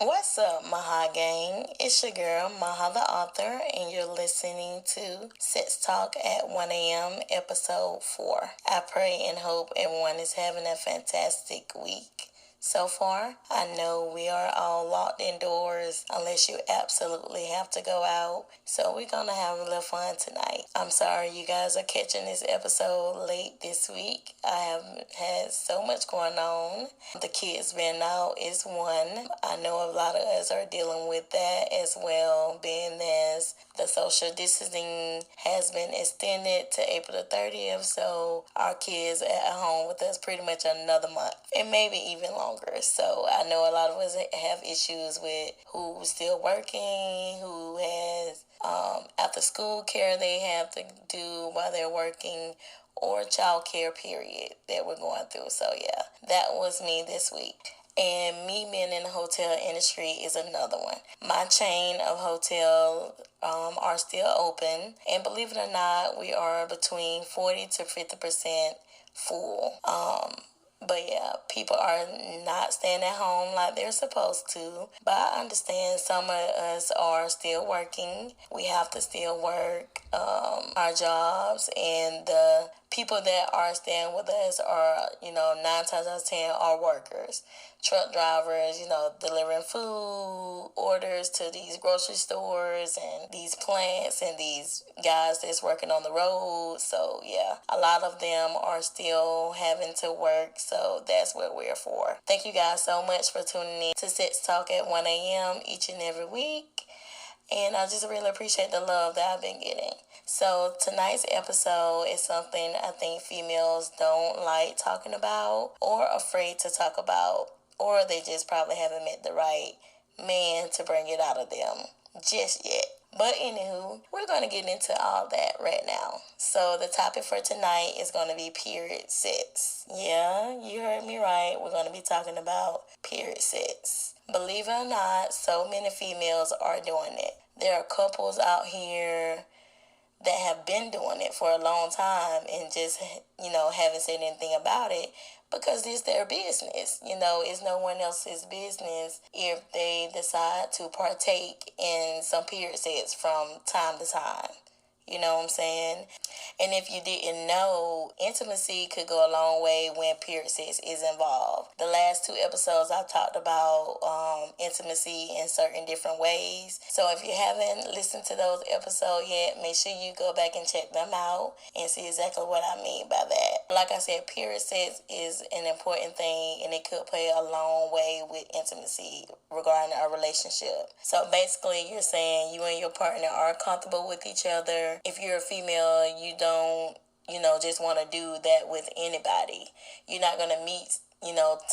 What's up, Maha Gang? It's your girl, Maha the author, and you're listening to Sex Talk at 1 a.m., episode 4. I pray and hope everyone is having a fantastic week. So far, I know we are all locked indoors unless you absolutely have to go out. So we're going to have a little fun tonight. I'm sorry you guys are catching this episode late this week. I have had so much going on. The kids being out is one. I know a lot of us are dealing with that as well, being as the social distancing has been extended to April the 30th, so our kids are at home with us pretty much another month, and maybe even longer. So I know a lot of us have issues with who's still working, who has after school care they have to do while they're working, or child care period that we're going through. So yeah, that was me this week. And me being in the hotel industry is another one. My chain of hotels are still open, and believe it or not, we are between 40 to 50% full. But yeah, people are not staying at home like they're supposed to. But I understand some of us are still working. We have to still work our jobs, and the people that are staying with us are, 9 times out of 10 are workers. Truck drivers, delivering food orders to these grocery stores and these plants and these guys that's working on the road. So yeah, a lot of them are still having to work. So that's what we're for. Thank you guys so much for tuning in to Sex Talk at 1 a.m. each and every week. And I just really appreciate the love that I've been getting. So tonight's episode is something I think females don't like talking about or afraid to talk about, or they just probably haven't met the right man to bring it out of them just yet. But anywho, we're going to get into all that right now. So the topic for tonight is going to be period sex. Yeah, you heard me right. We're going to be talking about period sex. Believe it or not, so many females are doing it. There are couples out here that have been doing it for a long time and just, haven't said anything about it because it's their business. It's no one else's business if they decide to partake in some period sex from time to time. You know what I'm saying? And if you didn't know, intimacy could go a long way when period sex is involved. The last 2 episodes I talked about intimacy in certain different ways. So if you haven't listened to those episodes yet, make sure you go back and check them out and see exactly what I mean by that. Like I said, period sex is an important thing, and it could play a long way with intimacy regarding our relationship. So basically, you're saying you and your partner are comfortable with each other. If you're a female, you don't, just want to do that with anybody. You're not going to meet,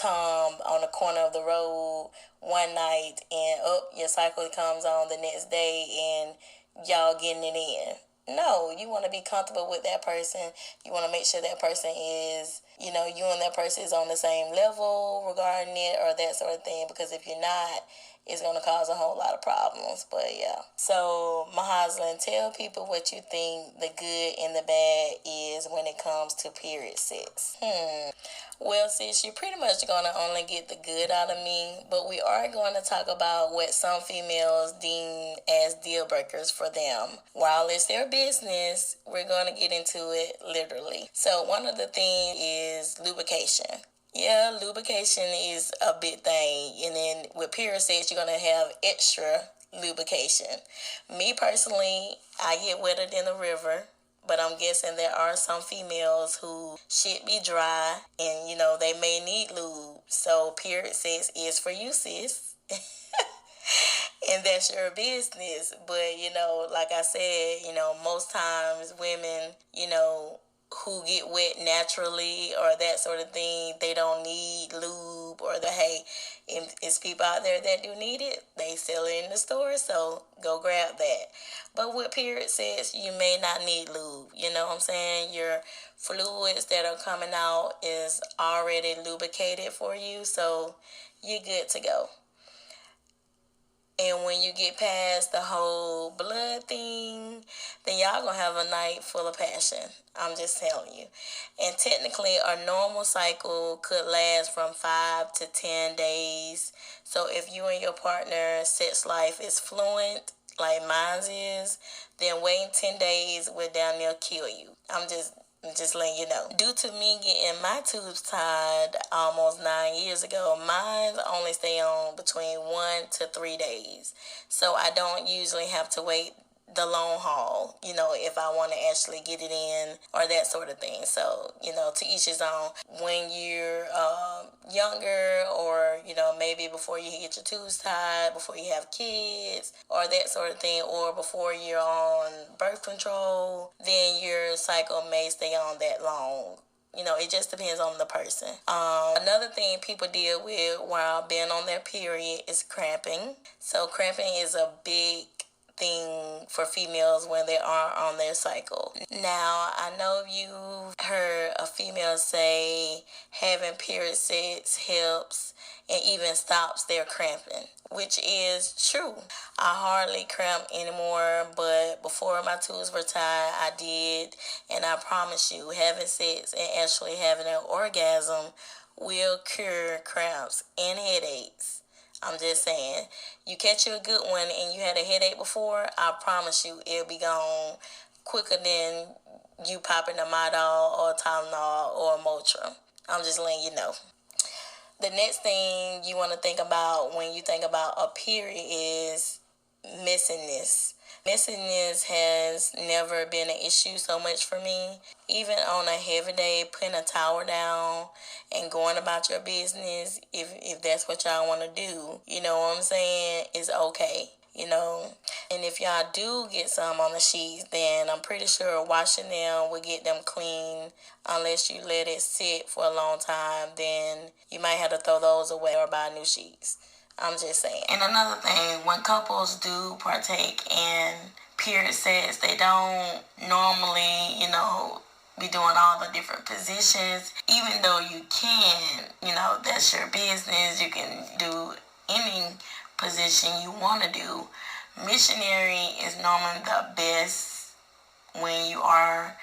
Tom on the corner of the road one night and your cycle comes on the next day and y'all getting it in. No, you want to be comfortable with that person. You want to make sure that person is, you and that person is on the same level regarding it or that sort of thing. Because if you're not, it's going to cause a whole lot of problems. But yeah. So, Mahazlan, tell people what you think the good and the bad is when it comes to period sex. Well, sis, you're pretty much going to only get the good out of me, but we are going to talk about what some females deem as deal breakers for them. While it's their business, we're going to get into it literally. So one of the things is lubrication. Yeah, lubrication is a big thing. And then with period sex, you're going to have extra lubrication. Me personally, I get wetter than the river. But I'm guessing there are some females who shit be dry and, they may need lube. So period sex is for you, sis. And that's your business. But, like I said, most times women, who get wet naturally or that sort of thing, they don't need lube or hey, if it's people out there that do need it, they sell it in the store, so go grab that. But with period sex, you may not need lube. You know what I'm saying? Your fluids that are coming out is already lubricated for you, so you're good to go. And when you get past the whole blood thing, then y'all gonna have a night full of passion. I'm just telling you. And technically, a normal cycle could last from 5 to 10 days. So if you and your partner sex life is fluent, like mine is, then waiting 10 days will down there kill you. I'm just letting you know. Due to me getting my tubes tied almost 9 years ago, mine only stay on between 1 to 3 days. So I don't usually have to wait the long haul, if I want to actually get it in or that sort of thing. So, to each his own. When you're younger, or, maybe before you get your tubes tied, before you have kids or that sort of thing, or before you're on birth control, then your cycle may stay on that long. It just depends on the person. Another thing people deal with while being on their period is cramping. So cramping is a big thing for females when they are on their cycle. Now, I know you've heard a female say having period sex helps and even stops their cramping, which is true. I hardly cramp anymore, but before my tubes were tied, I did, and I promise you, having sex and actually having an orgasm will cure cramps and headaches. I'm just saying, you catch you a good one and you had a headache before, I promise you it'll be gone quicker than you popping a Midol or a Tylenol or a Motrin. I'm just letting you know. The next thing you want to think about when you think about a period is missingness. Missingness has never been an issue so much for me. Even on a heavy day, putting a towel down and going about your business, if that's what y'all want to do, you know what I'm saying, is okay. And if y'all do get some on the sheets, then I'm pretty sure washing them will get them clean. Unless you let it sit for a long time, then you might have to throw those away or buy new sheets. I'm just saying. And another thing, when couples do partake in period sex, they don't normally, be doing all the different positions. Even though you can, that's your business. You can do any position you want to do. Missionary is normally the best when you are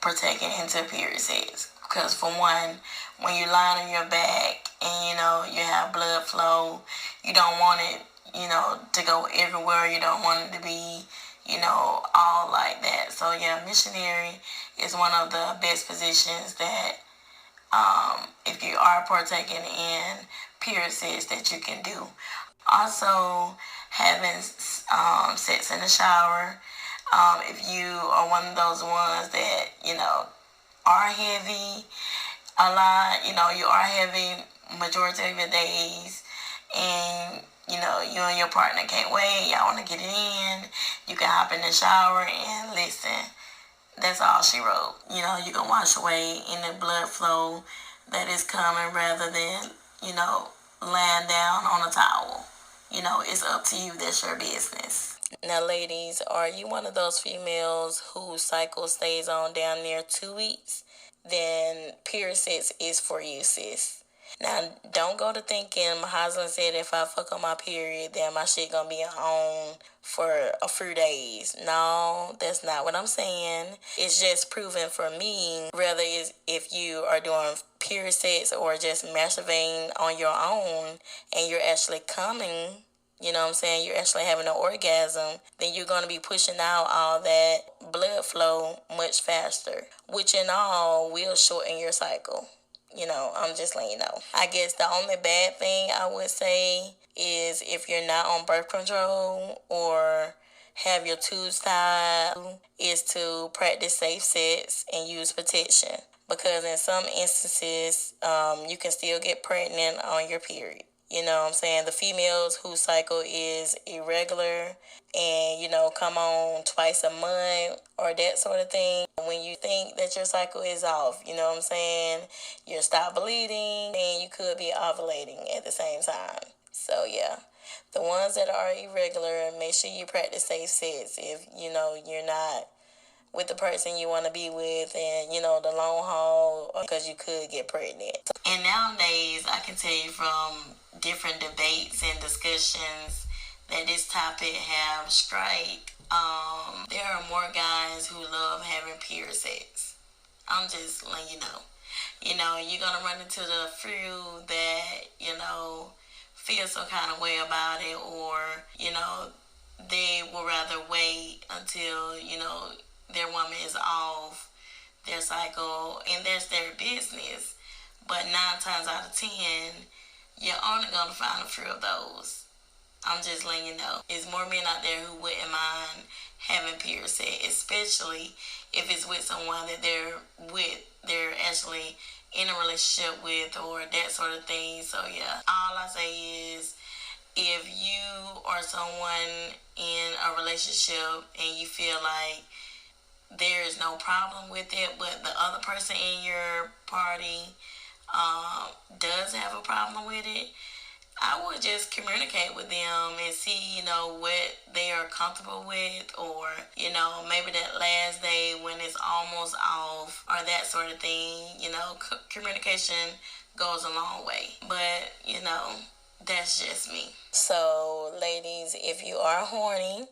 partaking into period sex. Because for one, when you're lying on your back and you have blood flow, you don't want it, to go everywhere. You don't want it to be, all like that. So yeah, missionary is one of the best positions that if you are partaking in period sex that you can do. Also, having sex in the shower. If you are one of those ones that, are heavy a lot, you are heavy majority of your days, and, you and your partner can't wait, y'all want to get it in, you can hop in the shower and listen. That's all she wrote. You can wash away any blood flow that is coming rather than, laying down on a towel. It's up to you. That's your business. Now, ladies, are you one of those females whose cycle stays on down near 2 weeks? Then period sex is for you, sis. Now, don't go to thinking my husband said if I fuck on my period, then my shit gonna be on for a few days. No, that's not what I'm saying. It's just proven for me, whether it's if you are doing period sex or just masturbating on your own and you're actually coming, you're actually having an orgasm, then you're going to be pushing out all that blood flow much faster, which in all will shorten your cycle. I'm just letting you know. I guess the only bad thing I would say is if you're not on birth control or have your tubes tied, is to practice safe sex and use protection. Because in some instances, you can still get pregnant on your period. You know what I'm saying? The females whose cycle is irregular and, come on twice a month or that sort of thing. When you think that your cycle is off, you know what I'm saying? You'll stop bleeding and you could be ovulating at the same time. So, yeah. The ones that are irregular, make sure you practice safe sex if, you're not with the person you want to be with and, the long haul, because you could get pregnant. And nowadays, I can tell you from different debates and discussions that this topic have strike There are more guys who love having period sex. I'm just letting you know. You're gonna run into the few that, feel some kind of way about it, or, they will rather wait until, their woman is off their cycle, and that's their business. But 9 times out of 10, you're only gonna find a few of those. I'm just letting you know. There's more men out there who wouldn't mind having period sex, especially if it's with someone that they're actually in a relationship with, or that sort of thing. So yeah, all I say is, if you are someone in a relationship and you feel like there is no problem with it, but the other person in your party does have a problem with it, I would just communicate with them and see, what they are comfortable with, or, maybe that last day when it's almost off, or that sort of thing. Communication goes a long way. But, that's just me. So, ladies, if you are horny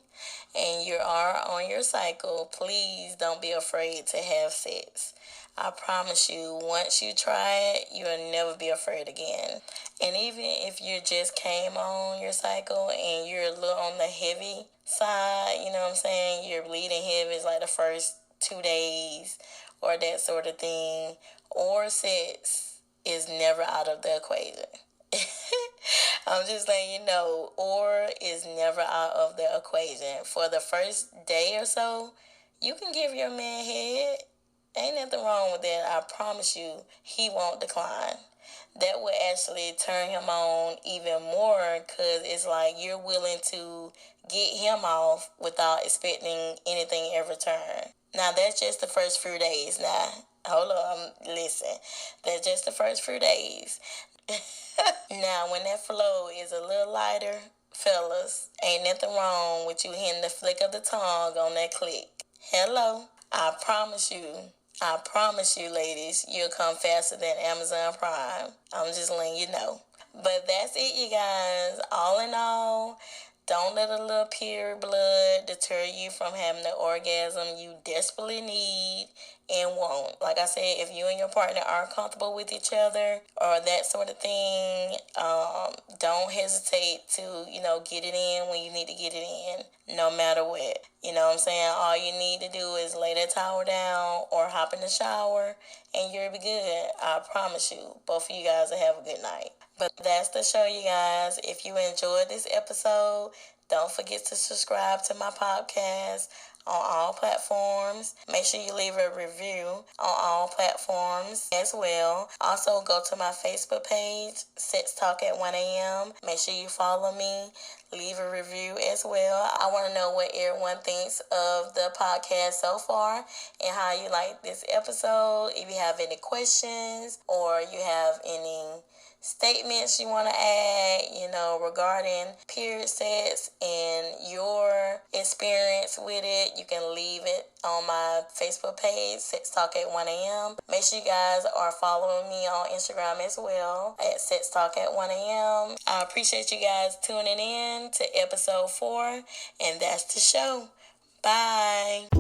and you are on your cycle, please don't be afraid to have sex. I promise you, once you try it, you'll never be afraid again. And even if you just came on your cycle and you're a little on the heavy side, you know what I'm saying? You're bleeding heavy, it's like the first 2 days or that sort of thing. Or sex is never out of the equation. I'm just letting you know, or is never out of the equation. For the first day or so, you can give your man head. Ain't nothing wrong with that. I promise you, he won't decline. That would actually turn him on even more, because it's like you're willing to get him off without expecting anything in return. Now, that's just the first few days. Now, hold on, listen. That's just the first few days. Now, when that flow is a little lighter, fellas, ain't nothing wrong with you hitting the flick of the tongue on that click. Hello. I promise you, ladies, you'll come faster than Amazon Prime. I'm just letting you know. But that's it, you guys. All in all, don't let a little period blood deter you from having the orgasm you desperately need and want. Like I said, if you and your partner are comfortable with each other or that sort of thing, don't hesitate to, get it in when you need to get it in, no matter what. You know what I'm saying? All you need to do is lay that towel down or hop in the shower and you'll be good. I promise you, both of you guys will have a good night. But that's the show, you guys. If you enjoyed this episode, don't forget to subscribe to my podcast on all platforms. Make sure you leave a review on all platforms as well. Also, go to my Facebook page, Sex Talk at 1 a.m. Make sure you follow me. Leave a review as well. I want to know what everyone thinks of the podcast so far and how you like this episode. If you have any questions or you have any statements you want to add, regarding period sex and your experience with it, you can leave it on my Facebook page, Sex Talk at 1 a.m. Make sure you guys are following me on Instagram as well at Sex Talk at 1 a.m. I appreciate you guys tuning in to episode 4, and that's the show. Bye.